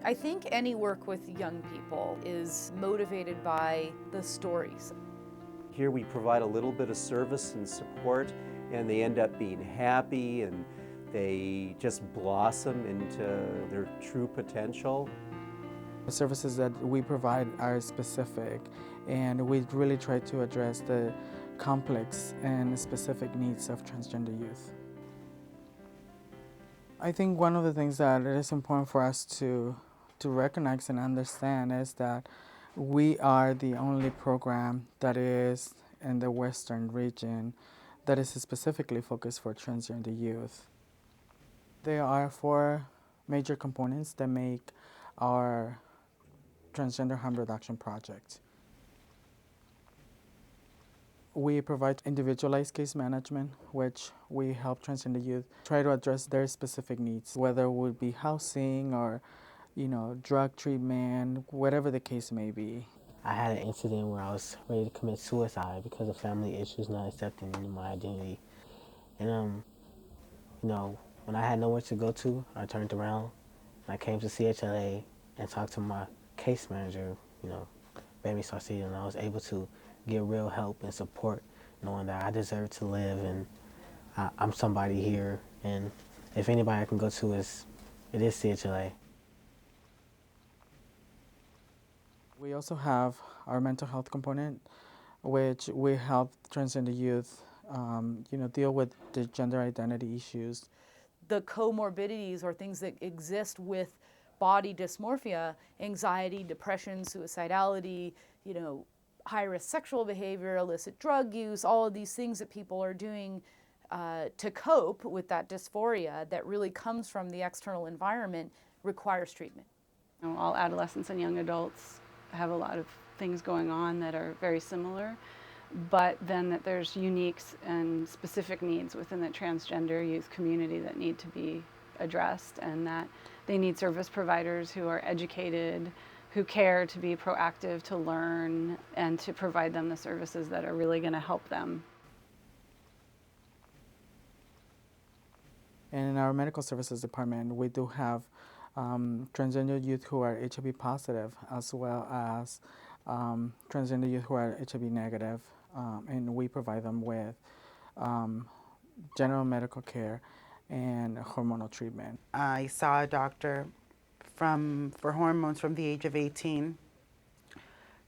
I think any work with young people is motivated by the stories. Here we provide a little bit of service and support, and they end up being happy and they just blossom into their true potential. The services that we provide are specific, and we really try to address the complex and specific needs of transgender youth. I think one of the things that it is important for us to recognize and understand is that we are the only program that is in the Western region that is specifically focused for transgender youth. There are 4 major components that make our transgender harm reduction project. We provide individualized case management, which we help transgender youth try to address their specific needs, whether it would be housing or, drug treatment, whatever the case may be. I had an incident where I was ready to commit suicide because of family issues not accepting my identity. And, when I had nowhere to go to, I turned around and I came to CHLA and talked to my case manager, Baby Sarcea, and I was able to get real help and support, knowing that I deserve to live and I'm somebody here. And if anybody I can go to, it is CHLA. We also have our mental health component, which we help transgender youth, deal with the gender identity issues. The comorbidities or things that exist with body dysmorphia, anxiety, depression, suicidality, high-risk sexual behavior, illicit drug use, all of these things that people are doing to cope with that dysphoria that really comes from the external environment requires treatment. All adolescents and young adults have a lot of things going on that are very similar, but then that there's unique and specific needs within the transgender youth community that need to be addressed, and that they need service providers who are educated, who care to be proactive, to learn, and to provide them the services that are really going to help them. And in our medical services department, we do have transgender youth who are HIV positive, as well as transgender youth who are HIV negative, and we provide them with general medical care and hormonal treatment. I saw a doctor for hormones from the age of 18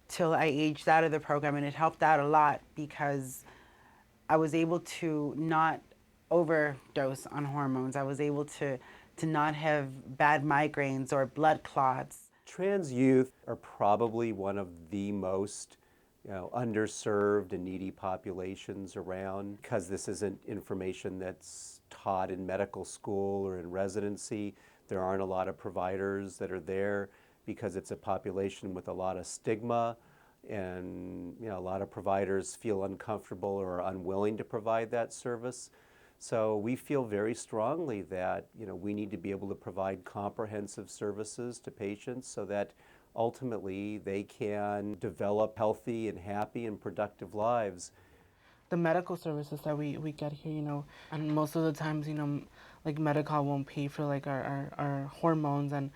till I aged out of the program, and it helped out a lot because I was able to not overdose on hormones. I was able to not have bad migraines or blood clots. Trans youth are probably one of the most underserved and needy populations around, because this isn't information that's taught in medical school or in residency. There aren't a lot of providers that are there because it's a population with a lot of stigma, and a lot of providers feel uncomfortable or unwilling to provide that service. So we feel very strongly that we need to be able to provide comprehensive services to patients so that ultimately they can develop healthy and happy and productive lives. The medical services that we get here, and most of the times, like Medi-Cal won't pay for like our hormones and,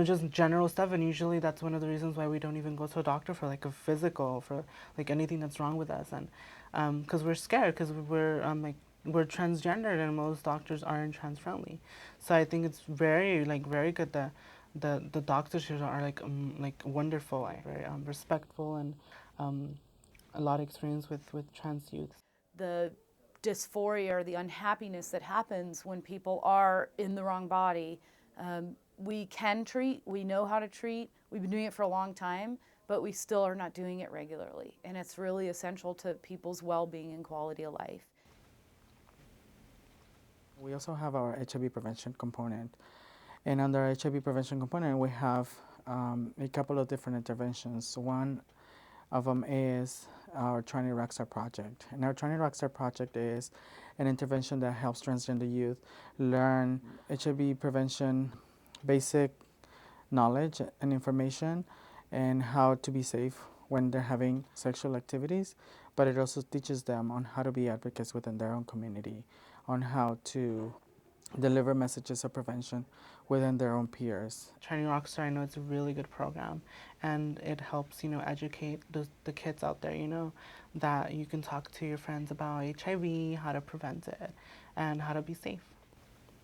just general stuff. And usually that's one of the reasons why we don't even go to a doctor for like a physical, for like anything that's wrong with us. And because we're scared, because we're transgendered and most doctors aren't trans friendly. So I think it's very good that the doctors here are like wonderful, very respectful, and a lot of experience with trans youth. The dysphoria or the unhappiness that happens when people are in the wrong body, we can treat, we know how to treat, we've been doing it for a long time, but we still are not doing it regularly. And it's really essential to people's well-being and quality of life. We also have our HIV prevention component. And under our HIV prevention component, we have a couple of different interventions. One of them is our Trying to Rockstar project. And our Trying to Rockstar project is an intervention that helps transgender youth learn HIV prevention basic knowledge and information and how to be safe when they're having sexual activities, but it also teaches them on how to be advocates within their own community, on how to deliver messages of prevention within their own peers. Training Rockstar, I know it's a really good program, and it helps, educate the kids out there, that you can talk to your friends about HIV, how to prevent it, and how to be safe.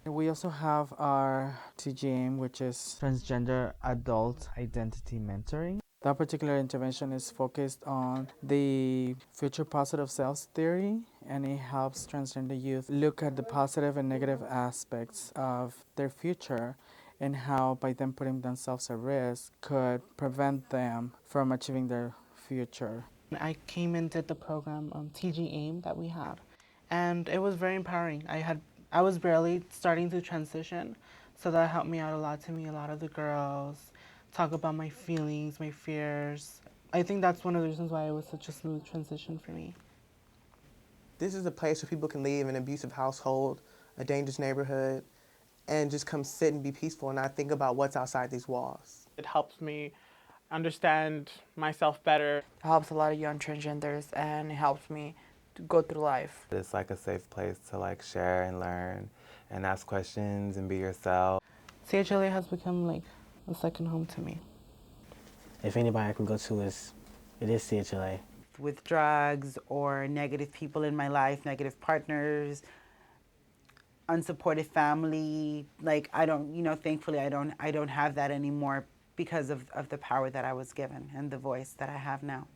We also have our TGM, which is Transgender Adult Identity Mentoring. That particular intervention is focused on the future positive selves theory, and it helps transgender youth look at the positive and negative aspects of their future and how, by them putting themselves at risk, could prevent them from achieving their future. I came and did the program TG AIM that we had, and it was very empowering. I was barely starting to transition, so that helped me out a lot, to meet a lot of the girls, talk about my feelings, my fears. I think that's one of the reasons why it was such a smooth transition for me. This is a place where people can leave an abusive household, a dangerous neighborhood, and just come sit and be peaceful and not think about what's outside these walls. It helps me understand myself better. It helps a lot of young transgenders, and it helps me to go through life. It's like a safe place to share and learn and ask questions and be yourself. CHLA has become like a second home to me. If anybody I can go to, it is CHLA. With drugs or negative people in my life, negative partners, unsupported family, I don't, thankfully I don't have that anymore because of the power that I was given and the voice that I have now.